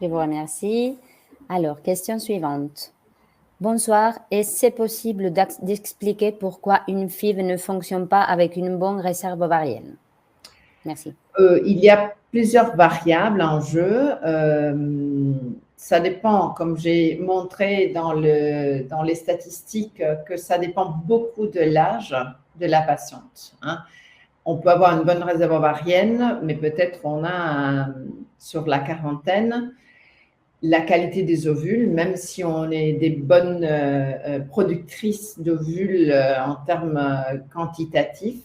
Je vous remercie. Alors, question suivante. Bonsoir, est-ce possible d'expliquer pourquoi une FIV ne fonctionne pas avec une bonne réserve ovarienne? Merci. Il y a plusieurs variables en jeu. Ça dépend, comme j'ai montré dans les statistiques, que ça dépend beaucoup de l'âge de la patiente. Hein. On peut avoir une bonne réserve ovarienne, mais peut-être on a sur la quarantaine la qualité des ovules, même si on est des bonnes productrices d'ovules en termes quantitatifs,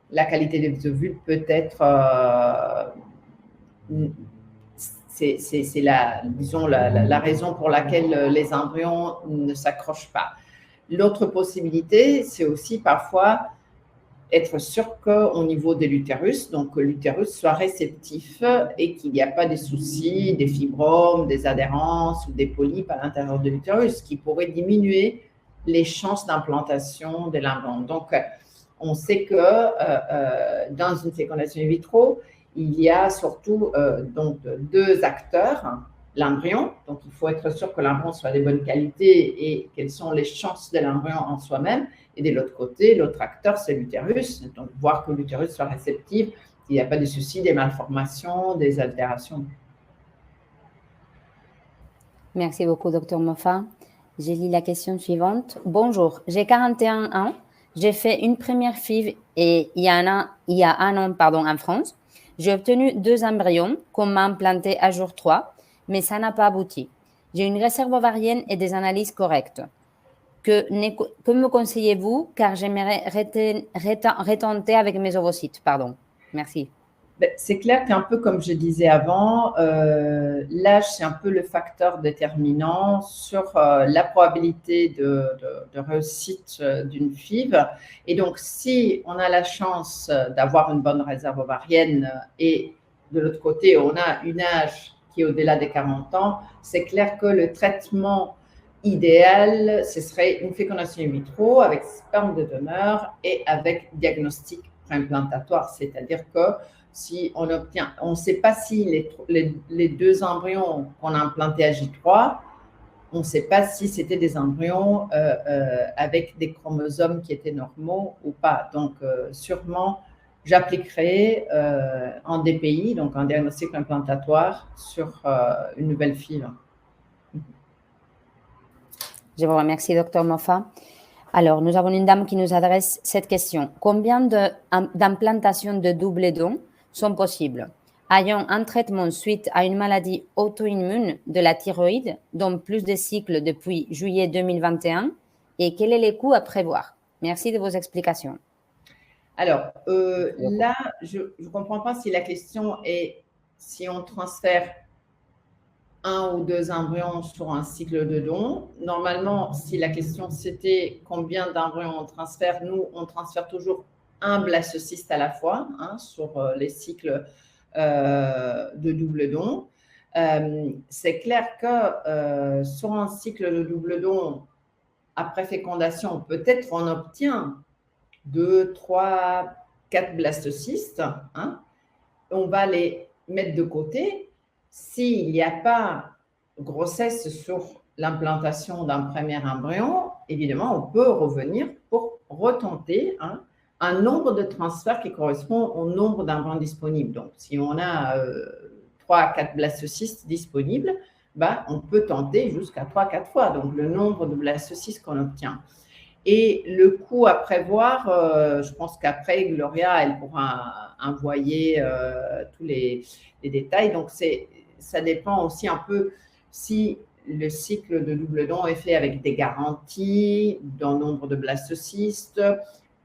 la qualité des ovules peut être, c'est la raison pour laquelle les embryons ne s'accrochent pas. L'autre possibilité, c'est aussi parfois être sûr qu'au niveau de l'utérus, donc que l'utérus soit réceptif et qu'il n'y a pas des soucis, des fibromes, des adhérences ou des polypes à l'intérieur de l'utérus qui pourraient diminuer les chances d'implantation de l'embryon. Donc, on sait que dans une fécondation in vitro, il y a surtout donc deux acteurs, l'embryon, donc il faut être sûr que l'embryon soit de bonne qualité et quelles sont les chances de l'embryon en soi-même. Et de l'autre côté, l'autre acteur, c'est l'utérus, donc voir que l'utérus soit réceptif, qu'il n'y a pas de soucis, des malformations, des altérations. Merci beaucoup, Dr Moffat. Je lis la question suivante. Bonjour, j'ai 41 ans. J'ai fait une première FIV et il y a un an en France. J'ai obtenu 2 embryons qu'on m'a implantés à jour 3, mais ça n'a pas abouti. J'ai une réserve ovarienne et des analyses correctes. Que me conseillez-vous, car j'aimerais retenter avec mes ovocytes? Pardon. Merci. C'est clair qu'un peu comme je disais avant, l'âge, c'est un peu le facteur déterminant sur la probabilité de réussite d'une FIV. Et donc, si on a la chance d'avoir une bonne réserve ovarienne et de l'autre côté, on a une âge qui est au-delà des 40 ans, c'est clair que le traitement idéal, ce serait une fécondation in vitro avec sperme de donneur et avec diagnostic préimplantatoire, c'est-à-dire que si on obtient, on ne sait pas si les 2 embryons qu'on a implantés à J3, on ne sait pas si c'était des embryons avec des chromosomes qui étaient normaux ou pas. Donc, sûrement, j'appliquerai en DPI, donc en diagnostic implantatoire, sur une nouvelle FIV. Je vous remercie, Dr Moffat. Alors, nous avons une dame qui nous adresse cette question. Combien d'implantations de double don sont possibles, ayant un traitement suite à une maladie auto-immune de la thyroïde, dont plus de cycles depuis juillet 2021, et quel est le coût à prévoir? Merci de vos explications. Alors, là, je ne comprends pas si la question est si on transfère 1 ou 2 embryons sur un cycle de don. Normalement, si la question c'était combien d'embryons on transfère, nous, on transfère toujours un blastocyste à la fois sur les cycles de double don. C'est clair que sur un cycle de double don, après fécondation, peut-être on obtient 2, 3, 4 blastocystes. On va les mettre de côté. S'il n'y a pas grossesse sur l'implantation d'un premier embryon, évidemment, on peut revenir pour retenter un nombre de transferts qui correspond au nombre d'embryons disponibles. Donc, si on a 3 à 4 blastocystes disponibles, on peut tenter jusqu'à 3 à 4 fois, donc le nombre de blastocystes qu'on obtient. Et le coût à prévoir, je pense qu'après, Gloria, elle pourra envoyer tous les détails. Donc, ça dépend aussi un peu si le cycle de double don est fait avec des garanties d'un nombre de blastocystes.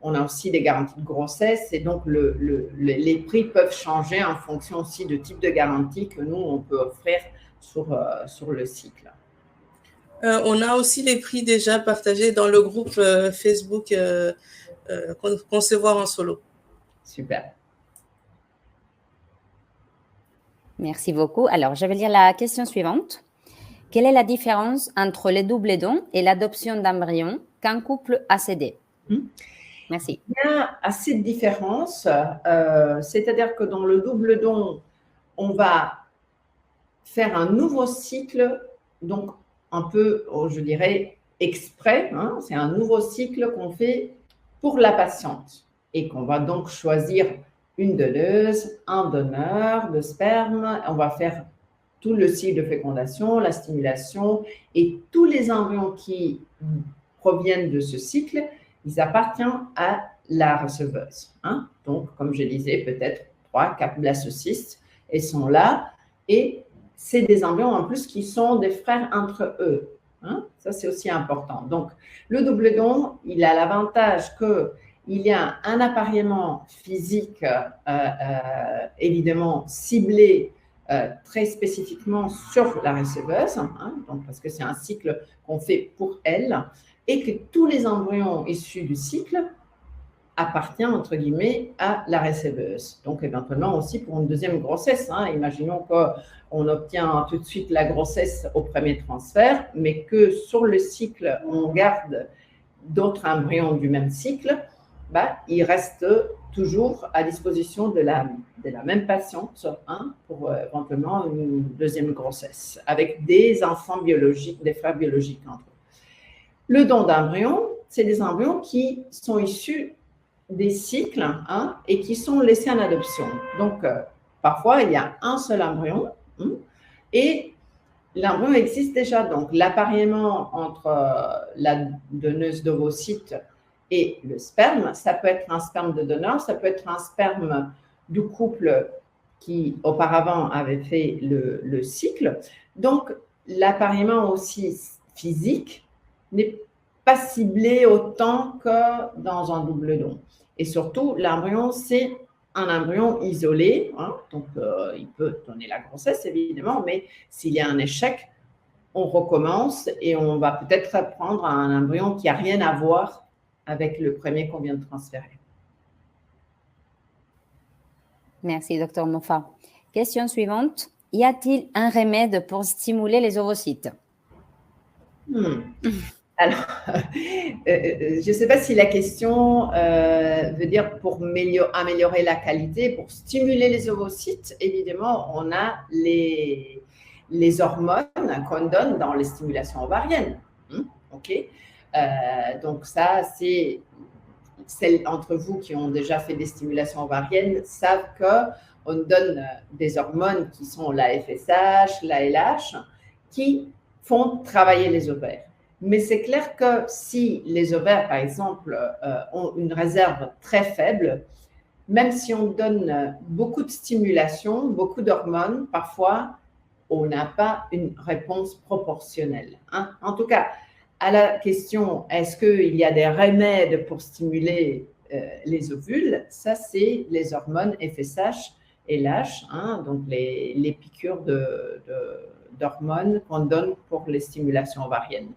On a aussi des garanties de grossesse et donc les prix peuvent changer en fonction aussi du type de garantie que nous, on peut offrir sur le cycle. On a aussi les prix déjà partagés dans le groupe Facebook Concevoir en solo. Super. Merci beaucoup. Alors, je vais lire la question suivante. Quelle est la différence entre les doubles dons et l'adoption d'embryons qu'un couple a cédé? Merci. Il y a assez de différences. C'est-à-dire que dans le double don, on va faire un nouveau cycle, donc un peu, je dirais, exprès. Hein, c'est un nouveau cycle qu'on fait pour la patiente et qu'on va donc choisir une donneuse, un donneur de sperme. On va faire tout le cycle de fécondation, la stimulation et tous les embryons qui proviennent de ce cycle, ils appartiennent à la receveuse. Hein. Donc, comme je disais, peut-être 3-4 blastocystes, ils sont là et c'est des embryons en plus qui sont des frères entre eux. Hein. Ça, c'est aussi important. Donc, le double don, il a l'avantage qu'il y a un appareillement physique évidemment ciblé très spécifiquement sur la receveuse, hein, donc parce que c'est un cycle qu'on fait pour elle, et que tous les embryons issus du cycle appartiennent, entre guillemets, à la receveuse. Donc, éventuellement aussi pour une deuxième grossesse. Hein. Imaginons qu'on obtient tout de suite la grossesse au premier transfert, mais que sur le cycle, on garde d'autres embryons du même cycle, il reste toujours à disposition de la même patiente, hein, pour éventuellement une deuxième grossesse, avec des enfants biologiques, des frères biologiques entre eux. Le don d'embryons, c'est des embryons qui sont issus des cycles, hein, et qui sont laissés en adoption. Donc, parfois, il y a un seul embryon, hein, et l'embryon existe déjà. Donc, l'appareillement entre la donneuse d'ovocytes et le sperme, ça peut être un sperme de donneur, ça peut être un sperme du couple qui auparavant avait fait le cycle. Donc, l'appareillement aussi physique n'est pas ciblé autant que dans un double don. Et surtout, l'embryon, c'est un embryon isolé, hein, donc il peut donner la grossesse évidemment, mais s'il y a un échec, on recommence et on va peut-être prendre un embryon qui n'a rien à voir avec le premier qu'on vient de transférer. Merci, Dr Mofa. Question suivante. Y a-t-il un remède pour stimuler les ovocytes? Alors, je ne sais pas si la question veut dire pour améliorer la qualité, pour stimuler les ovocytes. Évidemment, on a les hormones qu'on donne dans les stimulations ovariennes. OK. Donc ça, c'est celles d'entre vous qui ont déjà fait des stimulations ovariennes savent qu'on donne des hormones qui sont la FSH, la LH, qui font travailler les ovaires. Mais c'est clair que si les ovaires, par exemple, ont une réserve très faible, même si on donne beaucoup de stimulation, beaucoup d'hormones, parfois, on n'a pas une réponse proportionnelle. Hein. En tout cas, à la question, est-ce qu'il y a des remèdes pour stimuler les ovules? Ça, c'est les hormones FSH et LH, hein, donc les piqûres d'hormones qu'on donne pour les stimulations ovariennes.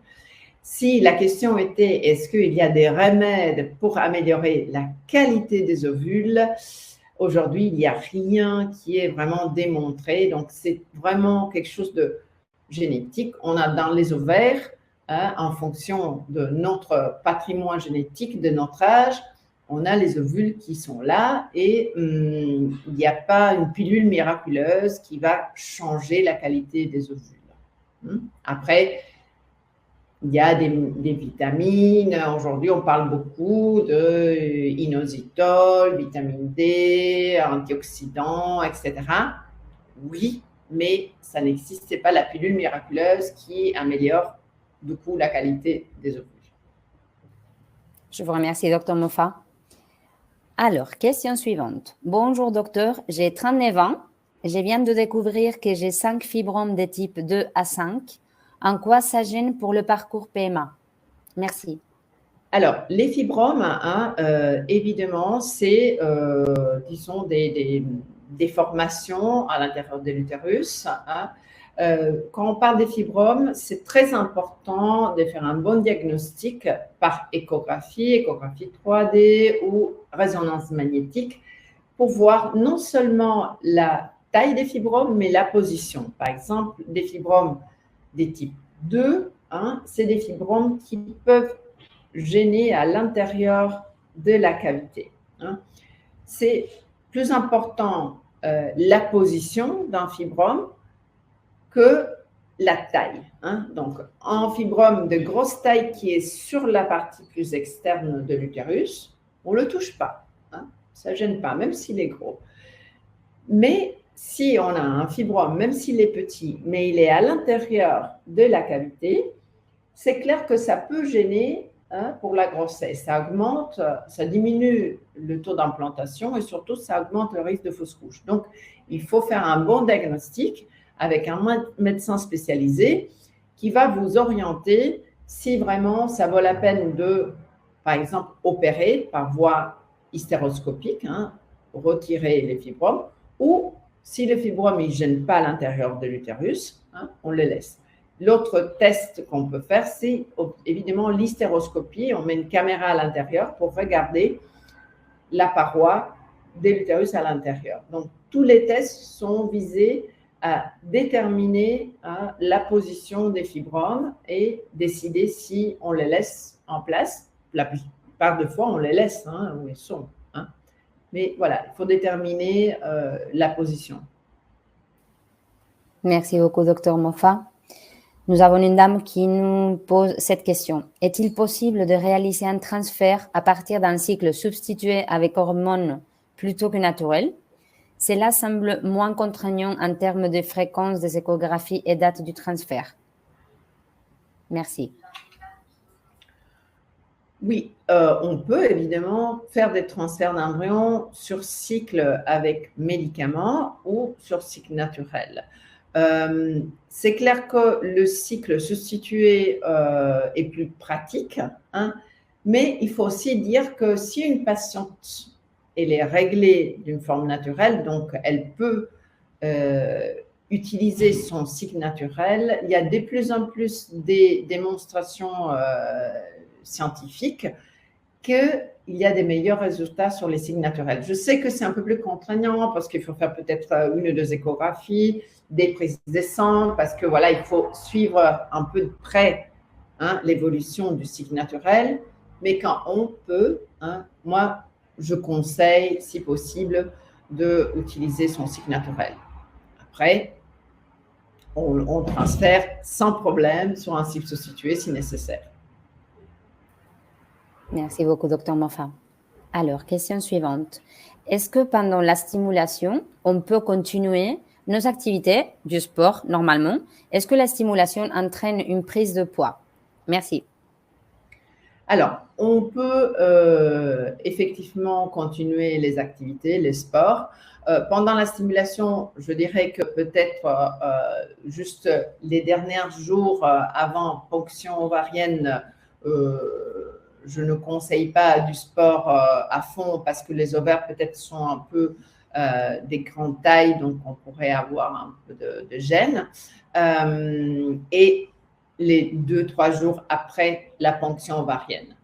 Si la question était, est-ce qu'il y a des remèdes pour améliorer la qualité des ovules? Aujourd'hui, il n'y a rien qui est vraiment démontré. Donc, c'est vraiment quelque chose de génétique. On a dans les ovaires, hein, en fonction de notre patrimoine génétique, de notre âge, on a les ovules qui sont là et il n'y a pas une pilule miraculeuse qui va changer la qualité des ovules. Après, il y a des vitamines. Aujourd'hui, on parle beaucoup de inositol, vitamine D, antioxydants, etc. Oui, mais ça n'existe pas la pilule miraculeuse qui améliore du coup la qualité des ovules. Je vous remercie, Dr Mofa. Alors, question suivante. Bonjour, docteur. J'ai 39 ans. Je viens de découvrir que j'ai 5 fibromes de type 2 à 5. En quoi ça gêne pour le parcours PMA? Merci. Alors, les fibromes, hein, évidemment, c'est, disons, des déformations à l'intérieur de l'utérus. Hein. Quand on parle des fibromes, c'est très important de faire un bon diagnostic par échographie 3D ou résonance magnétique pour voir non seulement la taille des fibromes, mais la position. Par exemple, des fibromes des types 2, hein, c'est des fibromes qui peuvent gêner à l'intérieur de la cavité. Hein. C'est plus important la position d'un fibrome que la taille. Donc, un fibrome de grosse taille qui est sur la partie plus externe de l'utérus, on ne le touche pas. Ça ne gêne pas, même s'il est gros. Mais si on a un fibrome, même s'il est petit, mais il est à l'intérieur de la cavité, c'est clair que ça peut gêner pour la grossesse. Ça augmente, ça diminue le taux d'implantation et surtout, ça augmente le risque de fausse couche. Donc, il faut faire un bon diagnostic avec un médecin spécialisé qui va vous orienter si vraiment ça vaut la peine de, par exemple, opérer par voie hystéroscopique, retirer les fibromes, ou si les fibromes ne gênent pas à l'intérieur de l'utérus, on les laisse. L'autre test qu'on peut faire, c'est évidemment l'hystéroscopie. On met une caméra à l'intérieur pour regarder la paroi de l'utérus à l'intérieur. Donc, tous les tests sont visés à déterminer la position des fibromes et décider si on les laisse en place. La plupart des fois, on les laisse où ils sont. Mais voilà, il faut déterminer la position. Merci beaucoup, Dr Mofa. Nous avons une dame qui nous pose cette question. Est-il possible de réaliser un transfert à partir d'un cycle substitué avec hormones plutôt que naturel? Cela semble moins contraignant en termes de fréquence des échographies et date du transfert. Merci. Oui, on peut évidemment faire des transferts d'embryons sur cycle avec médicaments ou sur cycle naturel. C'est clair que le cycle substitué est plus pratique, mais il faut aussi dire que si une patiente elle est réglée d'une forme naturelle, donc elle peut utiliser son cycle naturel, il y a de plus en plus des démonstrations scientifiques qu'il y a des meilleurs résultats sur les cycles naturels. Je sais que c'est un peu plus contraignant parce qu'il faut faire peut-être 1 ou 2 échographies, des prises de sang, parce que voilà, il faut suivre un peu de près l'évolution du cycle naturel. Mais quand on peut, moi, je conseille, si possible, d'utiliser son cycle naturel. Après, on transfère sans problème sur un cycle substitué si nécessaire. Merci beaucoup, Dr Mofa. Alors, question suivante. Est-ce que pendant la stimulation, on peut continuer nos activités du sport normalement? Est-ce que la stimulation entraîne une prise de poids? Merci. Alors, on peut effectivement continuer les activités, les sports. Pendant la stimulation, je dirais que peut-être juste les derniers jours avant ponction ovarienne, je ne conseille pas du sport à fond parce que les ovaires peut-être sont un peu des grandes tailles, donc on pourrait avoir un peu de gêne. Et les 2-3 jours après la ponction ovarienne.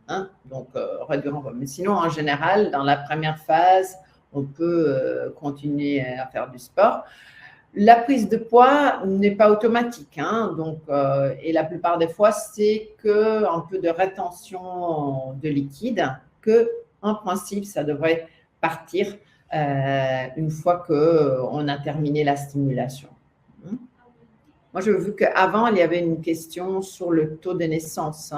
Donc, réduire en poids. Mais sinon, en général, dans la première phase, on peut continuer à faire du sport. La prise de poids n'est pas automatique. Donc, et la plupart des fois, c'est qu'un peu de rétention de liquide, que, en principe, ça devrait partir une fois qu'on a terminé la stimulation. Moi, j'ai vu qu'avant, il y avait une question sur le taux de naissance.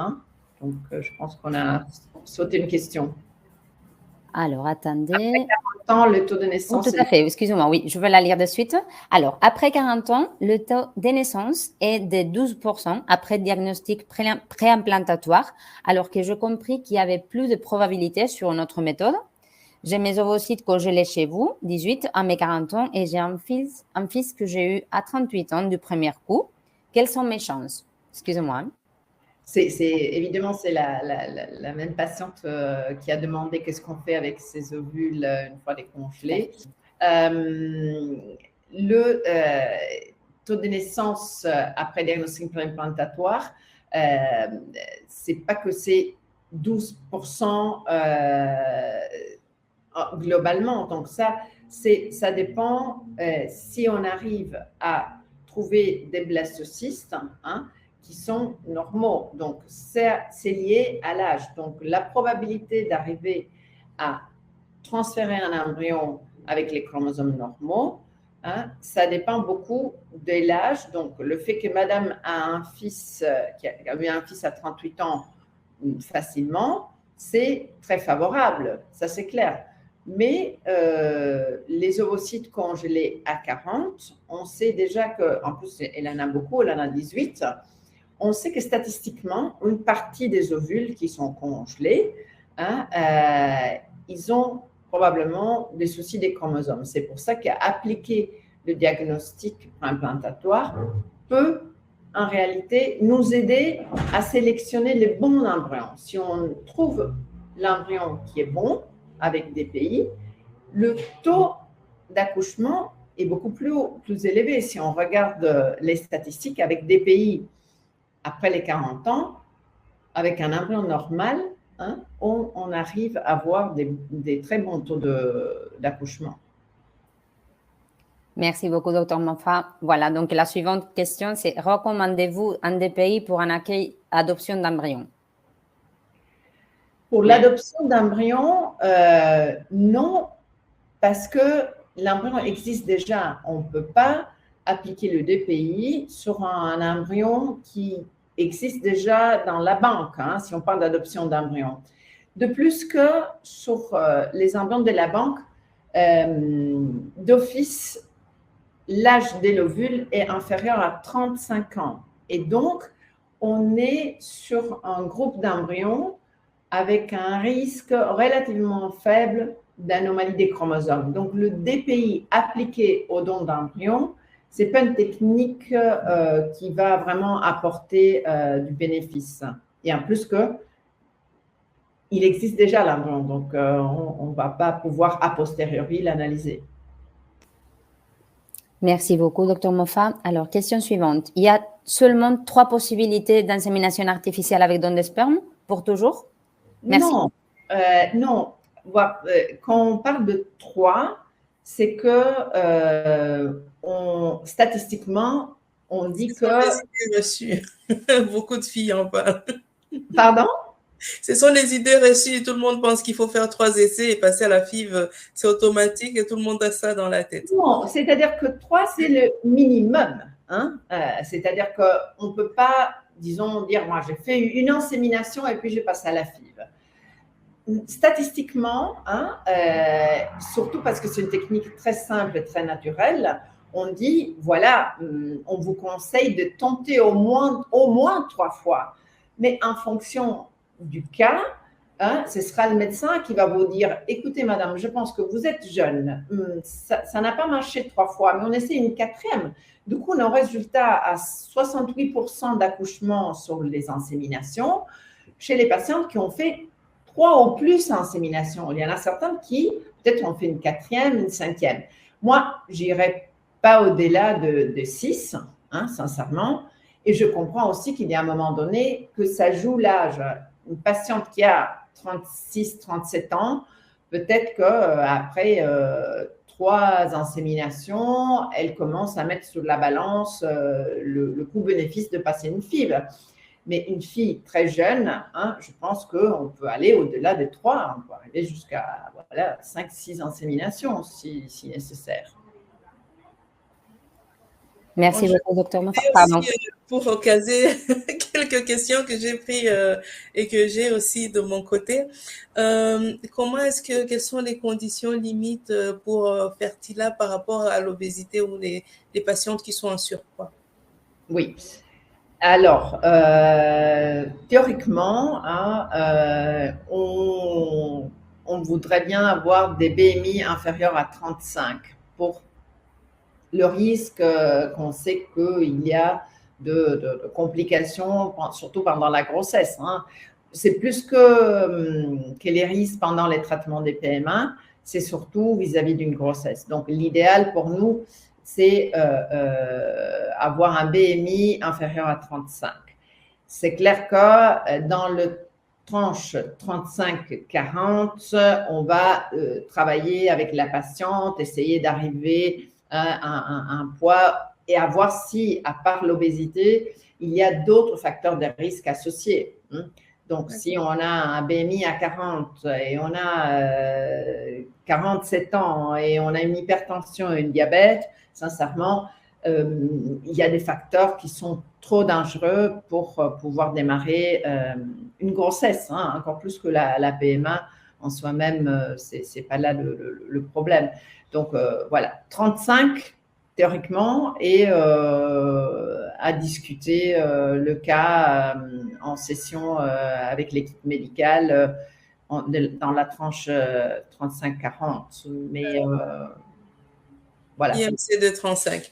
Donc, je pense qu'on a sauté une question. Alors, attendez. Après 40 ans, le taux de naissance… Tout à fait, excusez-moi, oui, je vais la lire de suite. Alors, après 40 ans, le taux de naissance est de 12% après diagnostic préimplantatoire, alors que j'ai compris qu'il y avait plus de probabilité sur notre méthode. J'ai mes ovocytes congelés chez vous, 18 à mes 40 ans, et j'ai un fils que j'ai eu à 38 ans du premier coup. Quelles sont mes chances? Excusez-moi. Évidemment, c'est la même patiente qui a demandé qu'est-ce qu'on fait avec ses ovules une fois décongelés. Le taux de naissance après diagnostic préimplantatoire, c'est pas que c'est 12% globalement. Donc ça dépend si on arrive à trouver des blastocystes qui sont normaux. Donc, c'est lié à l'âge. Donc, la probabilité d'arriver à transférer un embryon avec les chromosomes normaux hein, ça dépend beaucoup de l'âge. Donc, le fait que madame a un fils, qui a eu un fils à 38 ans facilement, c'est très favorable, ça c'est clair. Mais les ovocytes congelés à 40, on sait déjà que, en plus, elle en a beaucoup, elle en a 18, on sait que statistiquement, une partie des ovules qui sont congelés, hein, ils ont probablement des soucis des chromosomes. C'est pour ça qu'appliquer le diagnostic implantatoire peut en réalité nous aider à sélectionner les bons embryons. Si on trouve l'embryon qui est bon avec DPI, le taux d'accouchement est beaucoup plus élevé. Si on regarde les statistiques avec DPI après les 40 ans, avec un embryon normal, hein, on arrive à avoir des très bons taux d'accouchement. Merci beaucoup, Dr Moffat. Voilà, donc la suivante question, c'est recommandez-vous un DPI pour un accueil adoption d'embryons? Pour l'adoption d'embryons, non, parce que l'embryon existe déjà. On ne peut pas appliquer le DPI sur un embryon qui existe déjà dans la banque, hein, si on parle d'adoption d'embryons. De plus que sur les embryons de la banque, d'office, l'âge de l'ovule est inférieur à 35 ans. Et donc, on est sur un groupe d'embryons avec un risque relativement faible d'anomalie des chromosomes. Donc, le DPI appliqué au don d'embryons, ce n'est pas une technique qui va vraiment apporter du bénéfice. Et en plus que il existe déjà l'embryon, donc on ne va pas pouvoir a posteriori l'analyser. Merci beaucoup, Dr Moffat. Alors, question suivante. Il y a seulement 3 possibilités d'insémination artificielle avec don de sperme pour toujours? Merci. Non, non. Quand on parle de 3, c'est que statistiquement, on dit que… Ce sont les idées reçues. Beaucoup de filles en parlent. Pardon? Ce sont les idées reçues. Tout le monde pense qu'il faut faire 3 essais et passer à la FIV. C'est automatique et tout le monde a ça dans la tête. Non, c'est-à-dire que 3, c'est le minimum. Hein? C'est-à-dire qu'on ne peut pas, disons, dire, moi, j'ai fait une insémination et puis je passe à la FIV. Statistiquement, hein, surtout parce que c'est une technique très simple et très naturelle, on dit, voilà, on vous conseille de tenter au moins 3 fois. Mais en fonction du cas, hein, ce sera le médecin qui va vous dire, écoutez madame, je pense que vous êtes jeune, ça n'a pas marché 3 fois, mais on essaie une 4e. Du coup, nos résultats à 68% d'accouchement sur les inséminations chez les patientes qui ont fait 3 ou plus inséminations. Il y en a certaines qui, peut-être, ont fait une 4e, une 5e. Moi, je n'irai pas au-delà de 6, hein, sincèrement. Et je comprends aussi qu'il y a un moment donné que ça joue l'âge. Une patiente qui a 36, 37 ans, peut-être qu'après 3 inséminations, elle commence à mettre sur la balance le coût-bénéfice de passer une FIV. Mais une fille très jeune, hein, je pense qu'on peut aller au-delà des 3, on peut arriver jusqu'à 5-6 inséminations si nécessaire. Merci beaucoup, Dr Moffat. Pour caser quelques questions que j'ai prises et que j'ai aussi de mon côté, quelles sont les conditions limites pour Fertila par rapport à l'obésité ou les patientes qui sont en surpoids? Oui. Alors, théoriquement, hein, on voudrait bien avoir des BMI inférieurs à 35 pour le risque qu'on sait qu'il y a de complications, surtout pendant la grossesse. Hein. C'est plus que les risques pendant les traitements des PMA, c'est surtout vis-à-vis d'une grossesse. Donc, l'idéal pour nous, c'est avoir un BMI inférieur à 35. C'est clair que dans le tranche 35-40, on va travailler avec la patiente, essayer d'arriver à un poids et à voir si, à part l'obésité, il y a d'autres facteurs de risque associés. Donc, si on a un BMI à 40 et on a 47 ans et on a une hypertension et une diabète, sincèrement, il y a des facteurs qui sont trop dangereux pour pouvoir démarrer une grossesse, hein, encore plus que la PMA en soi-même, c'est pas là le problème. Donc, voilà, 35 théoriquement et à discuter le cas en session avec l'équipe médicale dans la tranche 35-40. Mais voilà. IMC de 35.